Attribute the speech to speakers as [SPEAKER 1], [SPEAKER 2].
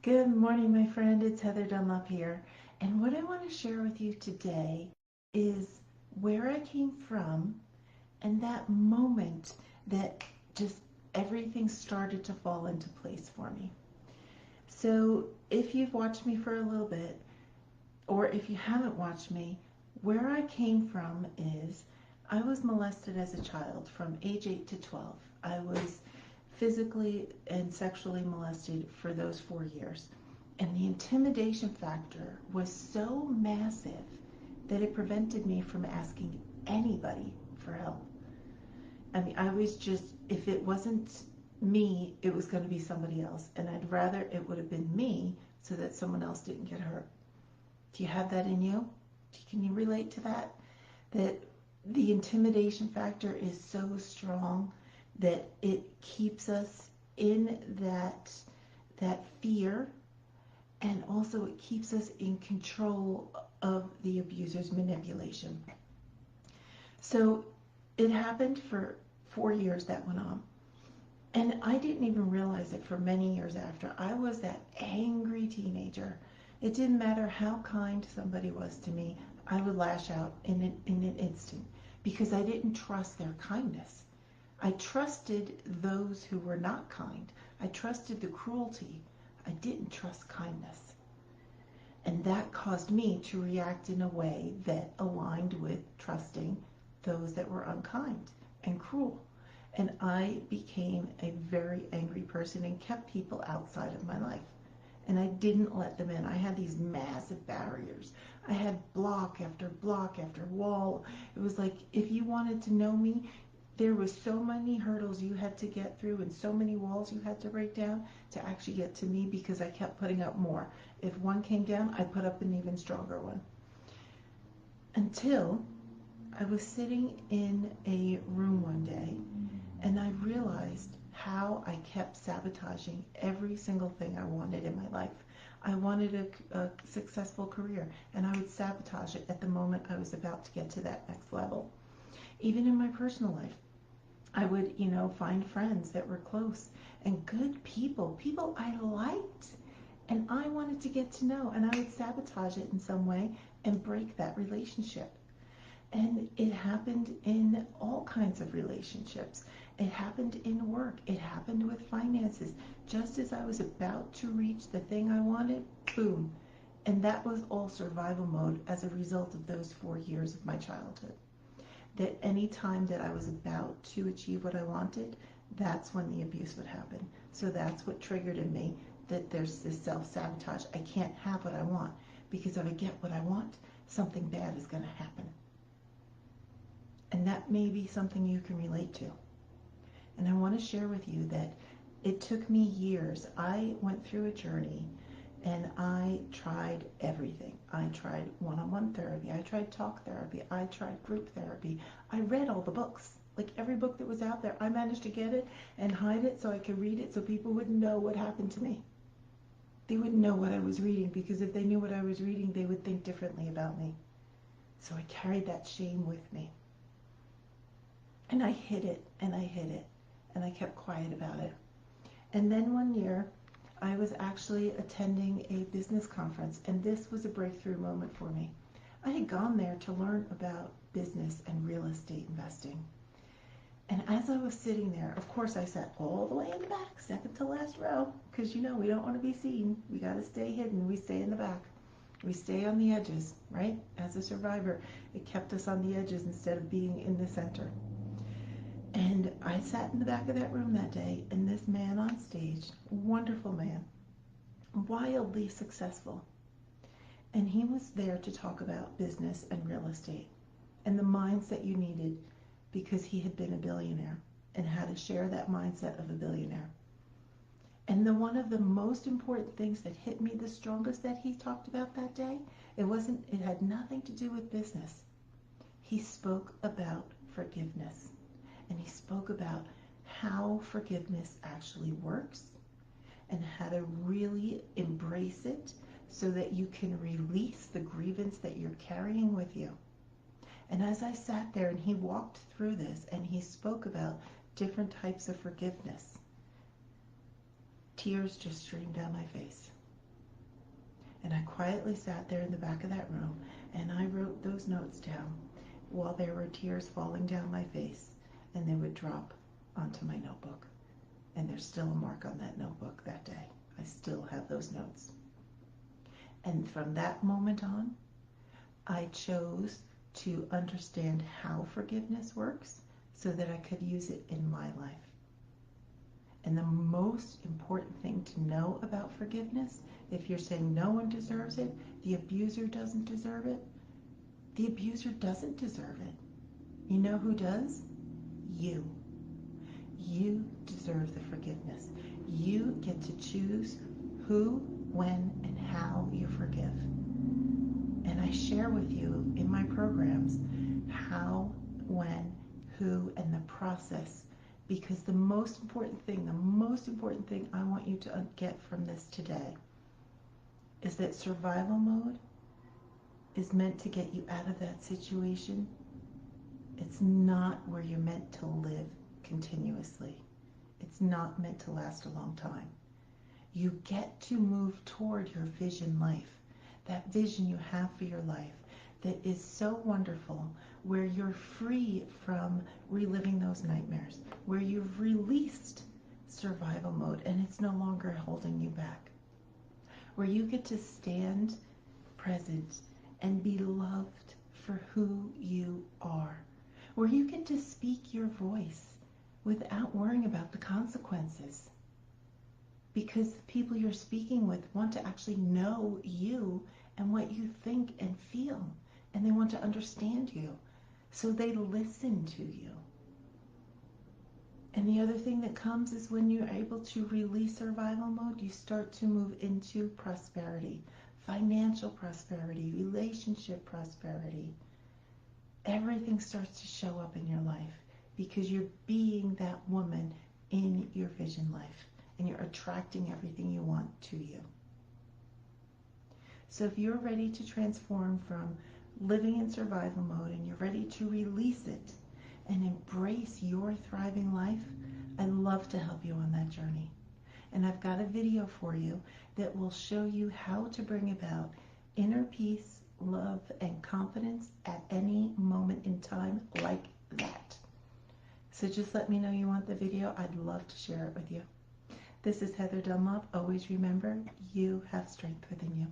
[SPEAKER 1] Good morning, my friend. It's Heather Dunlop here. And what I want to share with you today is where I came from and that moment that just everything started to fall into place for me. So, if you've watched me for a little bit, or if you haven't watched me, where I came from is I was molested as a child from age 8 to 12. I was physically and sexually molested for those 4 years. And the intimidation factor was so massive that it prevented me from asking anybody for help. I mean, I was just, if it wasn't me, it was going to be somebody else. And I'd rather it would have been me so that someone else didn't get hurt. Do you have that in you? Can you relate to that? That the intimidation factor is so strong that it keeps us in that fear, and also it keeps us in control of the abuser's manipulation. So it happened for 4 years that went on. And I didn't even realize it for many years after. I was that angry teenager. It didn't matter how kind somebody was to me, I would lash out in an instant because I didn't trust their kindness. I trusted those who were not kind. I trusted the cruelty. I didn't trust kindness. And that caused me to react in a way that aligned with trusting those that were unkind and cruel. And I became a very angry person and kept people outside of my life. And I didn't let them in. I had these massive barriers. I had block after wall. It was like if you wanted to know me, there was so many hurdles you had to get through and so many walls you had to break down to actually get to me because I kept putting up more. If one came down, I put up an even stronger one. Until I was sitting in a room one day and I realized how I kept sabotaging every single thing I wanted in my life. I wanted a successful career, and I would sabotage it at the moment I was about to get to that next level. Even in my personal life, I would, find friends that were close and good people, people I liked, and I wanted to get to know, and I would sabotage it in some way and break that relationship. And it happened in all kinds of relationships. It happened in work. It happened with finances. Just as I was about to reach the thing I wanted, boom. And that was all survival mode as a result of those 4 years of my childhood. That any time that I was about to achieve what I wanted, that's when the abuse would happen. So that's what triggered in me that there's this self-sabotage. I can't have what I want because if I get what I want, something bad is going to happen. And that may be something you can relate to. And I want to share with you that it took me years. I went through a journey and I tried everything. I tried one-on-one therapy. I tried talk therapy. I tried group therapy. I read all the books. Like every book that was out there, I managed to get it and hide it so I could read it so people wouldn't know what happened to me. They wouldn't know what I was reading because if they knew what I was reading, they would think differently about me. So I carried that shame with me. And I hid it and I hid it and I kept quiet about it. And then one year, I was actually attending a business conference, and this was a breakthrough moment for me. I had gone there to learn about business and real estate investing. And as I was sitting there, of course, I sat all the way in the back, second to last row, because we don't want to be seen. We got to stay hidden. We stay in the back. We stay on the edges, right? As a survivor, it kept us on the edges instead of being in the center. And I sat in the back of that room that day, and this man on stage, wonderful man, wildly successful, and he was there to talk about business and real estate and the mindset you needed because he had been a billionaire and how to share that mindset of a billionaire. And one of the most important things that hit me the strongest that he talked about that day, it had nothing to do with business. He spoke about forgiveness. And he spoke about how forgiveness actually works and how to really embrace it so that you can release the grievance that you're carrying with you. And as I sat there and he walked through this and he spoke about different types of forgiveness, tears just streamed down my face. And I quietly sat there in the back of that room and I wrote those notes down while there were tears falling down my face, and they would drop onto my notebook. And there's still a mark on that notebook that day. I still have those notes. And from that moment on, I chose to understand how forgiveness works so that I could use it in my life. And the most important thing to know about forgiveness, if you're saying no one deserves it, the abuser doesn't deserve it, the abuser doesn't deserve it. You know who does? You. You deserve the forgiveness. You get to choose who, when, and how you forgive. And I share with you in my programs how, when, who, and the process. Because the most important thing I want you to get from this today is that survival mode is meant to get you out of that situation. It's not where you're meant to live continuously. It's not meant to last a long time. You get to move toward your vision life, that vision you have for your life that is so wonderful, where you're free from reliving those nightmares, where you've released survival mode and it's no longer holding you back, where you get to stand present and be loved for who you are, where you get to speak your voice without worrying about the consequences, because the people you're speaking with want to actually know you and what you think and feel, and they want to understand you, so they listen to you. And the other thing that comes is when you're able to release survival mode, you start to move into prosperity, financial prosperity, relationship prosperity. Everything starts to show up in your life because you're being that woman in your vision life, and you're attracting everything you want to you. So if you're ready to transform from living in survival mode and you're ready to release it and embrace your thriving life, I'd love to help you on that journey. And I've got a video for you that will show you how to bring about inner peace, love, and confidence at any moment in time like that. So just let me know you want the video. I'd love to share it with you. This is Heather Dunlop. Always remember, you have strength within you.